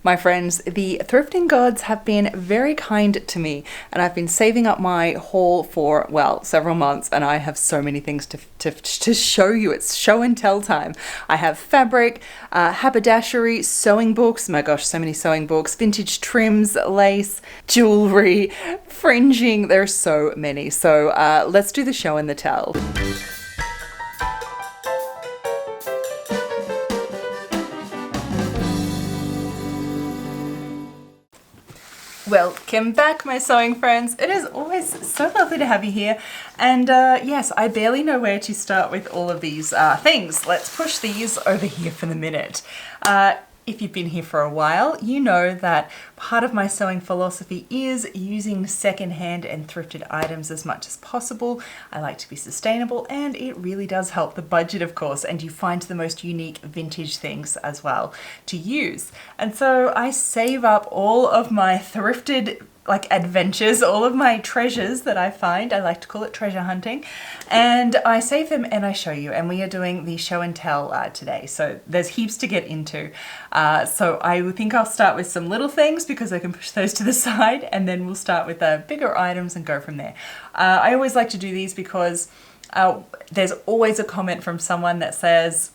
My friends, the thrifting gods have been very kind to me, and I've been saving up my haul for, well, several months, and I have so many things to show you. It's show and tell time. I have fabric, haberdashery, sewing books, my gosh, so many sewing books, vintage trims, lace, jewelry, fringing, there's so many. So let's do the show and the tell. Welcome back, my sewing friends. It is always so lovely to have you here. And yes, I barely know where to start with all of these things. Let's push these over here for the minute. If you've been here for a while, you know that part of my sewing philosophy is using secondhand and thrifted items as much as possible. I like to be sustainable, and it really does help the budget, of course, and you find the most unique vintage things as well to use. And so I save up all of my thrifted adventures, all of my treasures that I find. I like to call it treasure hunting, and I save them and I show you, and we are doing the show and tell today, so there's heaps to get into. So I think I'll start with some little things because I can push those to the side, and then we'll start with the bigger items and go from there. I always like to do these because there's always a comment from someone that says,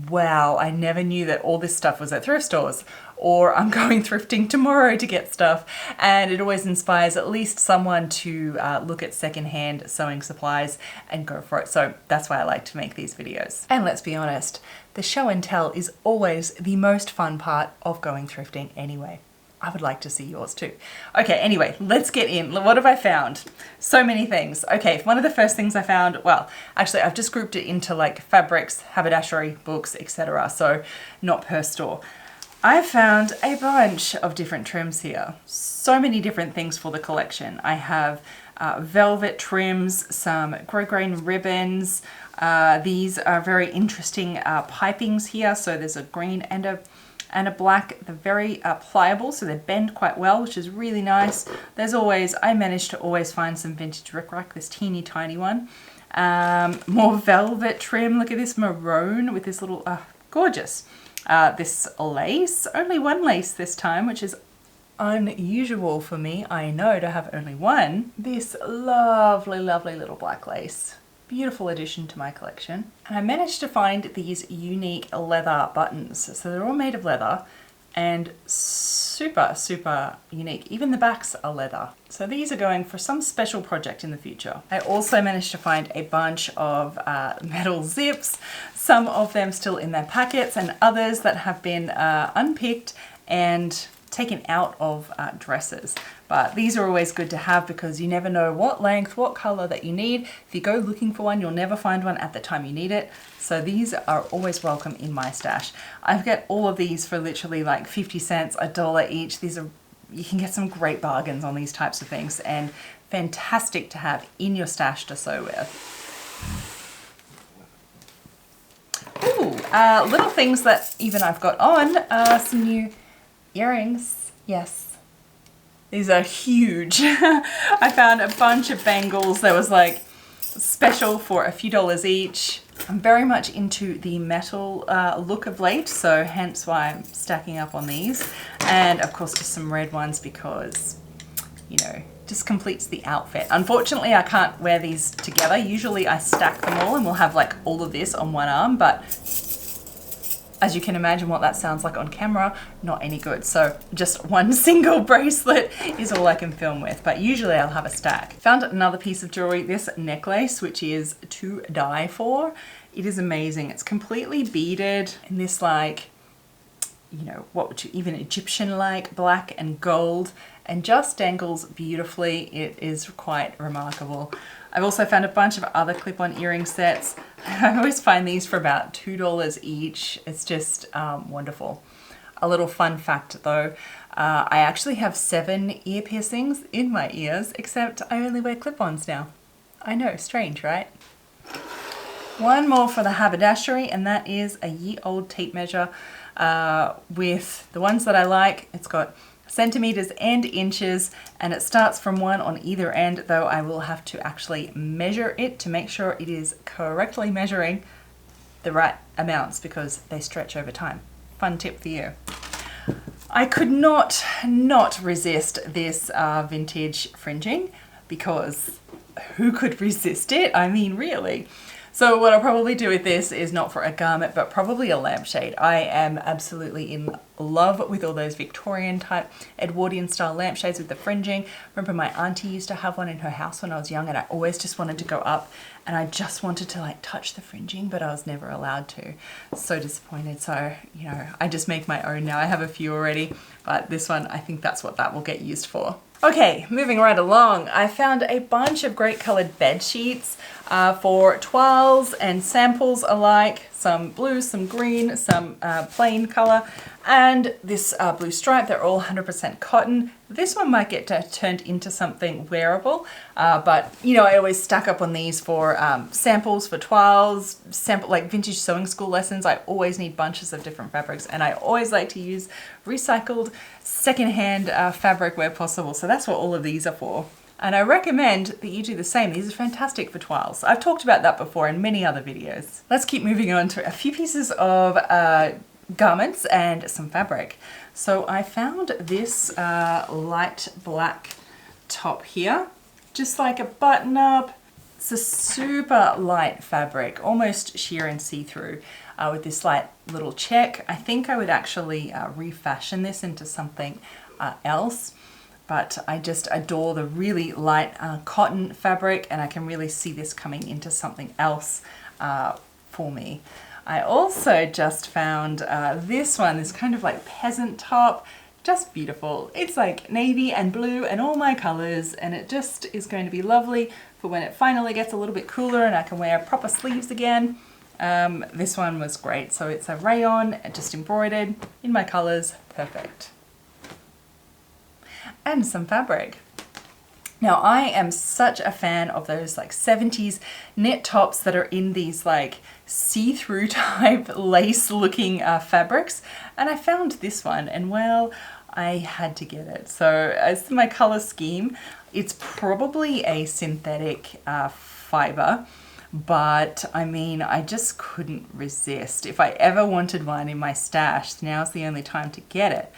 wow, I never knew that all this stuff was at thrift stores, or I'm going thrifting tomorrow to get stuff. And it always inspires at least someone to look at secondhand sewing supplies and go for it. So that's why I like to make these videos. And let's be honest, the show and tell is always the most fun part of going thrifting anyway. I would like to see yours too. Okay, anyway, let's get in. What have I found? So many things. Okay, one of the first things I found, well, actually I've just grouped it into like fabrics, haberdashery, books, etc. So not per store. I found a bunch of different trims here. So many different things for the collection. I have velvet trims, some grosgrain ribbons. These are very interesting pipings here. So there's a green and a black. They're very pliable, so they bend quite well, which is really nice. There's always, I managed to always find some vintage rickrack, this teeny tiny one. More velvet trim. Look at this maroon with this little, gorgeous. This lace, only one lace this time, which is unusual for me, I know, to have only one. This lovely, lovely little black lace. Beautiful addition to my collection. And I managed to find these unique leather buttons. So they're all made of leather and super, super unique. Even the backs are leather. So these are going for some special project in the future. I also managed to find a bunch of metal zips, some of them still in their packets and others that have been unpicked and taken out of dresses. But these are always good to have because you never know what length, what color that you need. If you go looking for one, you'll never find one at the time you need it. So these are always welcome in my stash. I've got all of these for literally like 50 cents, $1 each. These are, you can get some great bargains on these types of things, and fantastic to have in your stash to sew with. Ooh, little things that even I've got on, some new earrings. Yes. These are huge. I found a bunch of bangles that was like special for a few dollars each. I'm very much into the metal look of late, so hence why I'm stacking up on these. And of course just some red ones because, you know, just completes the outfit. Unfortunately, I can't wear these together. Usually I stack them all and we'll have like all of this on one arm, but as you can imagine what that sounds like on camera, not any good. So just one single bracelet is all I can film with, but usually I'll have a stack. Found another piece of jewelry, this necklace, which is to die for. It is amazing. It's completely beaded in this like, you know, what would you, even Egyptian-like black and gold, and just dangles beautifully. It is quite remarkable. I've also found a bunch of other clip-on earring sets. I always find these for about $2 each. It's just wonderful. A little fun fact though, I actually have 7 ear piercings in my ears, except I only wear clip-ons now. I know, strange, right? One more for the haberdashery, and that is a year-old tape measure with the ones that I like. It's got centimeters and inches, and it starts from 1 on either end, though I will have to actually measure it to make sure it is correctly measuring the right amounts because they stretch over time. Fun tip for you. I could not resist this vintage fringing, because who could resist it? I mean, really. So what I'll probably do with this is not for a garment, but probably a lampshade. I am absolutely in love with all those Victorian type Edwardian style lampshades with the fringing. Remember my auntie used to have one in her house when I was young, and I always just wanted to go up and I just wanted to like touch the fringing, but I was never allowed to. So disappointed. So, you know, I just make my own now. I have a few already, but this one, I think that's what that will get used for. Okay, moving right along, I found a bunch of great colored bed sheets for toiles and samples alike. Some blue, some green, some plain color, and this blue stripe. They're all 100% cotton. This one might get turned into something wearable, but you know, I always stack up on these for samples for toiles, like vintage sewing school lessons. I always need bunches of different fabrics, and I always like to use recycled secondhand fabric where possible. So that's what all of these are for. And I recommend that you do the same. These are fantastic for toiles. I've talked about that before in many other videos. Let's keep moving on to a few pieces of garments and some fabric. So I found this light black top here, just like a button up. It's a super light fabric, almost sheer and see-through, with this light little check. I think I would actually refashion this into something else. But I just adore the really light cotton fabric, and I can really see this coming into something else for me. I also just found this one, this kind of like peasant top, just beautiful. It's like navy and blue and all my colors, and it just is going to be lovely for when it finally gets a little bit cooler and I can wear proper sleeves again. This one was great. So it's a rayon, just embroidered in my colors, perfect. And some fabric. Now I am such a fan of those like 70s knit tops that are in these like see-through type lace looking fabrics, and I found this one, and well, I had to get it. So as my color scheme, it's probably a synthetic fiber, but I mean, I just couldn't resist. If I ever wanted one in my stash, now's the only time to get it.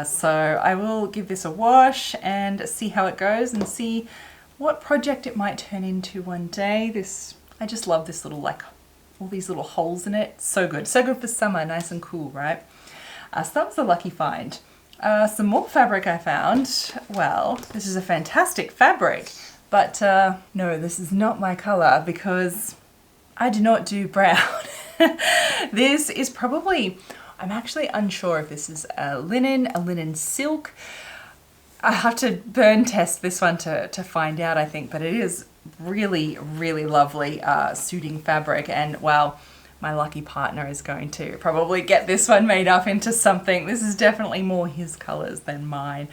So I will give this a wash and see how it goes and see what project it might turn into one day. I just love this little, like, all these little holes in it. So good for summer, nice and cool, right? So that was a lucky find. Some more fabric I found. Well, this is a fantastic fabric, but no, this is not my color because I do not do brown. This is probably, I'm actually unsure if this is a linen silk. I have to burn test this one to find out, I think, but it is really, really lovely suiting fabric. And well, my lucky partner is going to probably get this one made up into something. This is definitely more his colors than mine.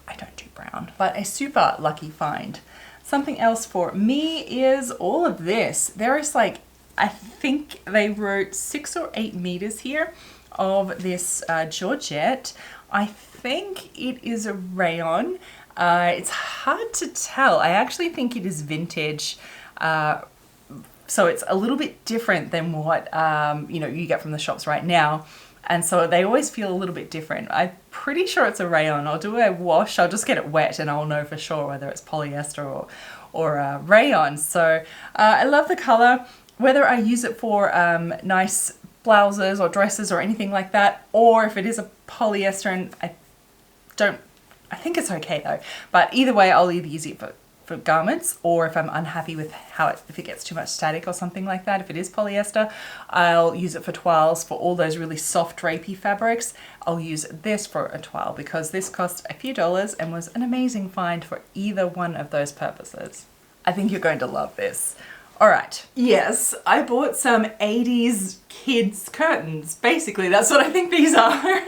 I don't do brown, but a super lucky find. Something else for me is all of this. There is like, I think they wrote 6 or 8 meters here of this Georgette. I think it is a rayon. It's hard to tell. I actually think it is vintage. So it's a little bit different than what you know, you get from the shops right now. And so they always feel a little bit different. I'm pretty sure it's a rayon. I'll do a wash. I'll just get it wet and I'll know for sure whether it's polyester or rayon. So I love the color. Whether I use it for nice blouses or dresses or anything like that, or if it is a polyester, and I think it's okay though. But either way, I'll either use it for garments, or if I'm unhappy with if it gets too much static or something like that, if it is polyester, I'll use it for toiles. For all those really soft drapey fabrics, I'll use this for a toile because this cost a few dollars and was an amazing find for either one of those purposes. I think you're going to love this. All right, yes, I bought some 80s kids curtains. Basically, that's what I think these are.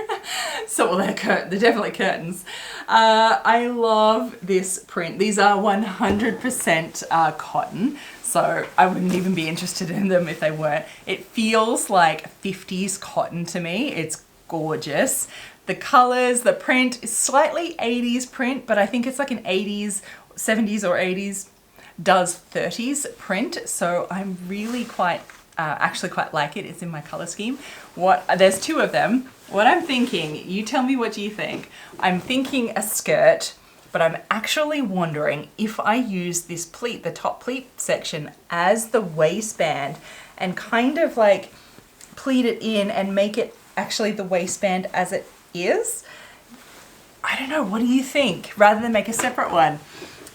So, well, they're definitely curtains. I love this print. These are 100% cotton, so I wouldn't even be interested in them if they weren't. It feels like 50s cotton to me. It's gorgeous. The colors, the print is slightly 80s print, but I think it's like an 80s, 70s or 80s does 30s print, so I'm really actually quite like it. It's in my color scheme. There's 2 of them. what I'm thinking, you tell me what you think. I'm thinking a skirt, but I'm actually wondering if I use this pleat, the top pleat section, as the waistband and kind of like pleat it in and make it actually the waistband as it is. I don't know, what do you think? Rather than make a separate one.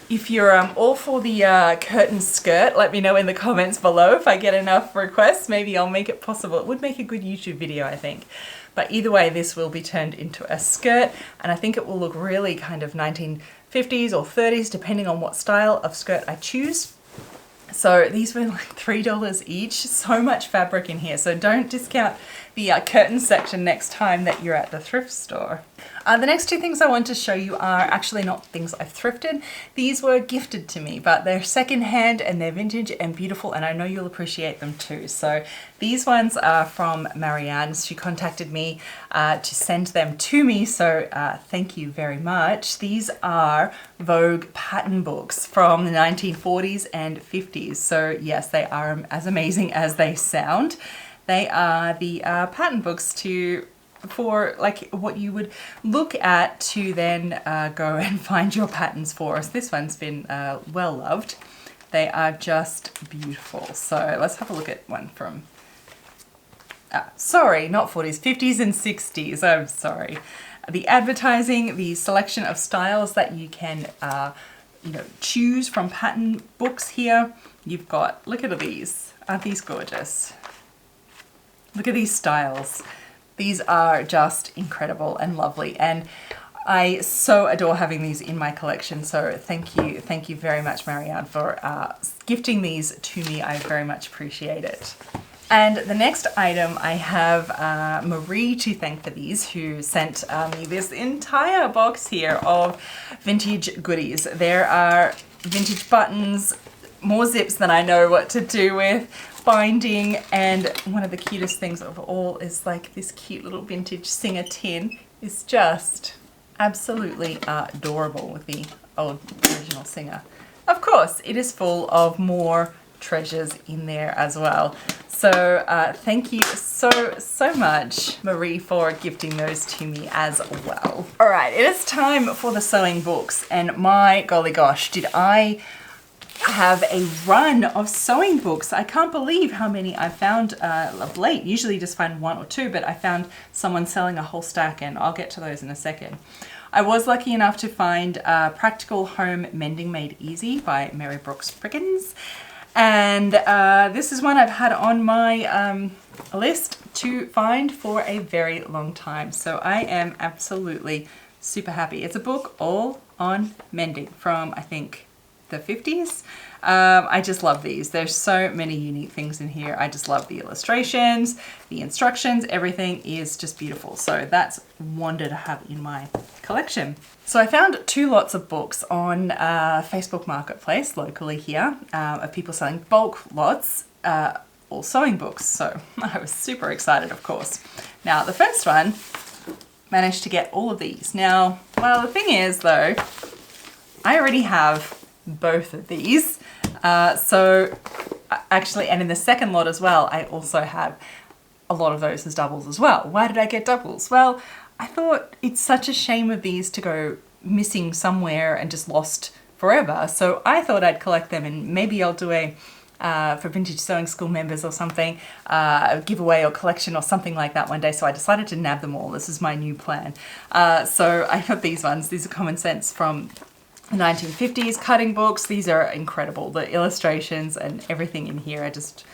If you're all for the curtain skirt, let me know in the comments below. If I get enough requests, maybe I'll make it possible. It would make a good YouTube video, I think. But either way, this will be turned into a skirt, and I think it will look really kind of 1950s or 30s, depending on what style of skirt I choose. So these were like $3 each. So much fabric in here. So don't discount the curtain section next time that you're at the thrift store. The next two things I want to show you are actually not things I've thrifted. These were gifted to me, but they're secondhand and they're vintage and beautiful, and I know you'll appreciate them too. So these ones are from Marianne. She contacted me to send them to me, so thank you very much. These are Vogue pattern books from the 1940s and 50s. So yes, they are as amazing as they sound. They are the pattern books for like what you would look at to then go and find your patterns for us. This one's been well loved. They are just beautiful. So let's have a look at one from, sorry, not 40s, 50s and 60s. I'm sorry. The advertising, the selection of styles that you can choose from pattern books here. You've got, look at these. Aren't these gorgeous? Look at these styles. These are just incredible and lovely, and I so adore having these in my collection. So thank you very much, Marianne, for gifting these to me. I very much appreciate it. And the next item, I have Marie to thank for these, who sent me this entire box here of vintage goodies. There are vintage buttons, more zips than I know what to do with, binding, and one of the cutest things of all is like this cute little vintage Singer tin. Is just absolutely adorable with the old original Singer. Of course, it is full of more treasures in there as well. So thank you so much, Marie, for gifting those to me as well. All right, it is time for the sewing books, and my golly gosh, did I have a run of sewing books. I can't believe how many I found of late. Usually just find one or two, but I found someone selling a whole stack, and I'll get to those in a second. I was lucky enough to find Practical Home Mending Made Easy by Mary Brooks Prickens. And this is one I've had on my list to find for a very long time. So I am absolutely super happy. It's a book all on mending from, I think, the 50s. I just love these. There's so many unique things in here. I just love the illustrations, the instructions, everything is just beautiful. So that's wonder to have in my collection. So I found two lots of books on Facebook Marketplace locally here of people selling bulk lots, all sewing books. So I was super excited, of course. Now the first one managed to get all of these. Now, well, the thing is though, I already have both of these. So actually, and in the second lot as well, I also have a lot of those as doubles as well. Why did I get doubles? Well, I thought it's such a shame of these to go missing somewhere and just lost forever. So I thought I'd collect them, and maybe I'll do a, for Vintage Sewing School members or something, a giveaway or collection or something like that one day. So I decided to nab them all. This is my new plan. So I got these ones. These are Common Sense from the 1950s cutting books. These are incredible. The illustrations and everything in here are just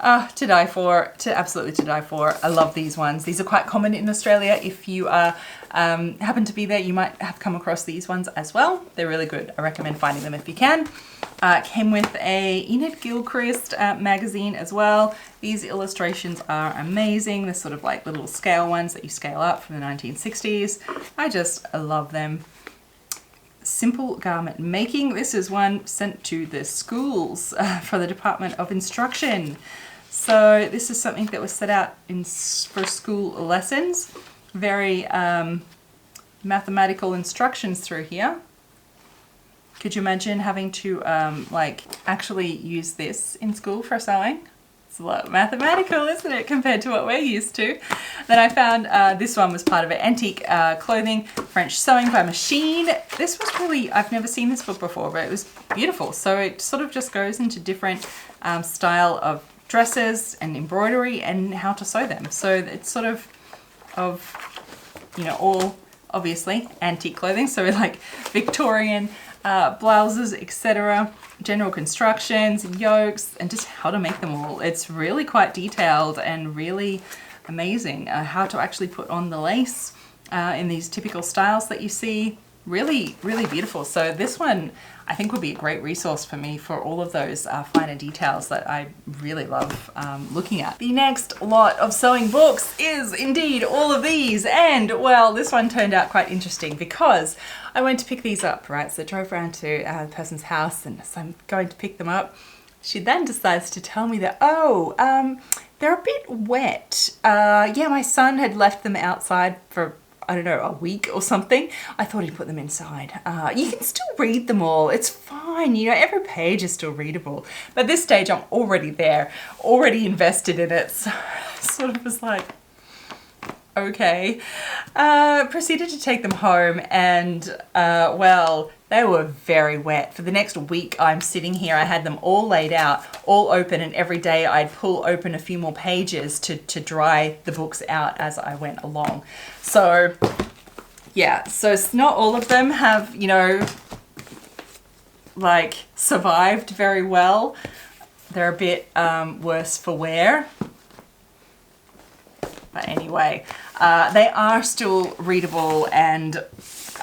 to die for, absolutely to die for. I love these ones. These are quite common in Australia. If you happen to be there, you might have come across these ones as well. They're really good. I recommend finding them if you can. Came with a Enid Gilchrist magazine as well. These illustrations are amazing. They're sort of like little scale ones that you scale up from the 1960s. I love them. Simple Garment Making. This is one sent to the schools for the Department of Instruction. So this is something that was set out for school lessons. Very mathematical instructions through here. Could you imagine having to like actually use this in school for sewing? It's a lot mathematical, isn't it, compared to what we're used to. Then I found this one was part of it, Antique Clothing, French Sewing by Machine. This was really, I've never seen this book before, but it was beautiful. So it sort of just goes into different style of dresses and embroidery and how to sew them. So it's sort of, you know, all obviously antique clothing. So like Victorian blouses, etc. General constructions, yokes, and just how to make them all. It's really quite detailed and really amazing how to actually put on the lace in these typical styles that you see. Really, really beautiful. So this one I think would be a great resource for me for all of those finer details that I really love looking at. The next lot of sewing books is indeed all of these, and well, this one turned out quite interesting because I went to pick these up, right? So I drove around to the person's house, and so I'm going to pick them up. She then decides to tell me that, oh, they're a bit wet. Yeah, my son had left them outside for, I don't know, a week or something. I thought he'd put them inside. You can still read them all. It's fine. You know, every page is still readable. But at this stage, I'm already there, already invested in it. So I sort of was like, okay. Proceeded to take them home, and well, they were very wet. For the next week I'm sitting here, I had them all laid out, all open, and every day I'd pull open a few more pages to dry the books out as I went along. So yeah, so not all of them have, you know, like survived very well. They're a bit worse for wear. But anyway, they are still readable, and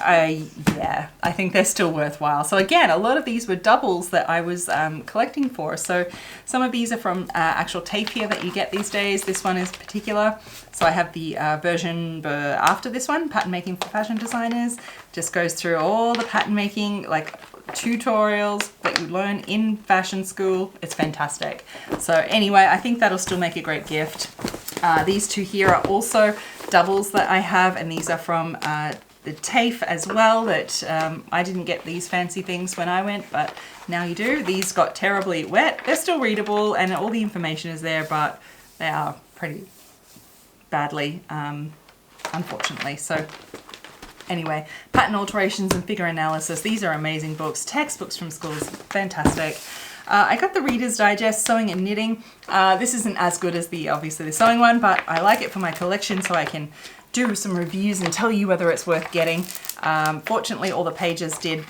yeah, I think they're still worthwhile. So again, a lot of these were doubles that I was collecting for. So some of these are from actual tape here that you get these days. This one is particular. So I have the version after this one, Pattern Making for Fashion Designers. Just goes through all the pattern making, like tutorials that you learn in fashion school. It's fantastic. So anyway, I think that'll still make a great gift. These two here are also doubles that I have, and these are from the TAFE as well. That I didn't get these fancy things when I went, but now you do. These got terribly wet. They're still readable and all the information is there, but they are pretty badly, unfortunately. So anyway, pattern alterations and figure analysis. These are amazing books. Textbooks from schools, fantastic. I got the Reader's Digest Sewing and Knitting. This isn't as good as obviously the sewing one, but I like it for my collection so I can do some reviews and tell you whether it's worth getting. Fortunately, all the pages did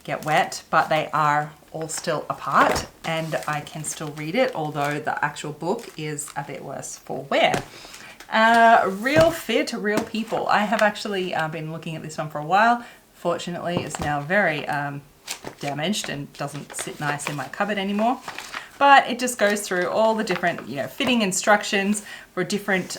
get wet, but they are all still apart and I can still read it, although the actual book is a bit worse for wear. Real Fit, Real People. I have actually been looking at this one for a while. Fortunately, it's now very damaged and doesn't sit nice in my cupboard anymore. But it just goes through all the different, you know, fitting instructions for different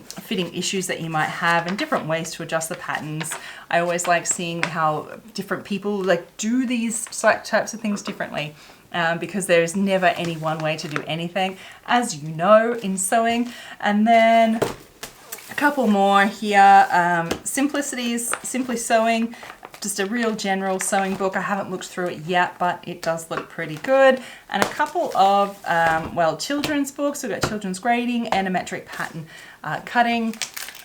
fitting issues that you might have and different ways to adjust the patterns. I always like seeing how different people like do these types of things differently. Because there's never any one way to do anything, as you know, in sewing. And then a couple more here. Simplicities, Simply Sewing, just a real general sewing book. I haven't looked through it yet, but it does look pretty good. And a couple of, well, children's books. We've got children's grading and a metric pattern cutting.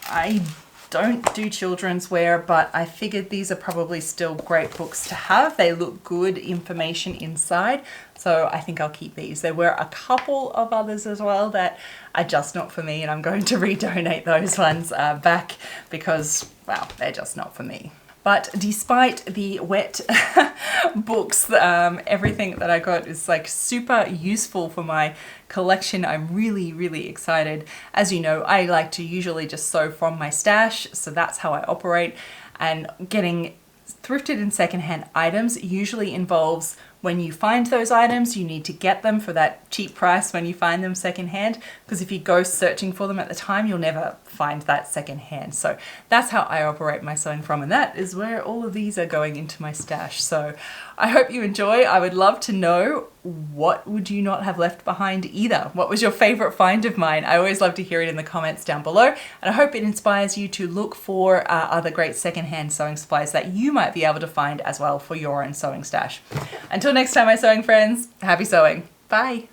I don't do children's wear, but I figured these are probably still great books to have. They look good information inside, so I think I'll keep these. There were a couple of others as well that are just not for me, and I'm going to redonate those ones back because, well, they're just not for me. But despite the wet books, everything that I got is like super useful for my collection. I'm really, really excited. As you know, I like to usually just sew from my stash, so that's how I operate. And getting thrifted and secondhand items usually involves when you find those items, you need to get them for that cheap price when you find them secondhand, because if you go searching for them at the time, you'll never find that secondhand. So that's how I operate my sewing from, and that is where all of these are going into my stash. So I hope you enjoy. I would love to know, what would you not have left behind either? What was your favorite find of mine? I always love to hear it in the comments down below, and I hope it inspires you to look for other great secondhand sewing supplies that you might be able to find as well for your own sewing stash. Until next time, my sewing friends, happy sewing. Bye.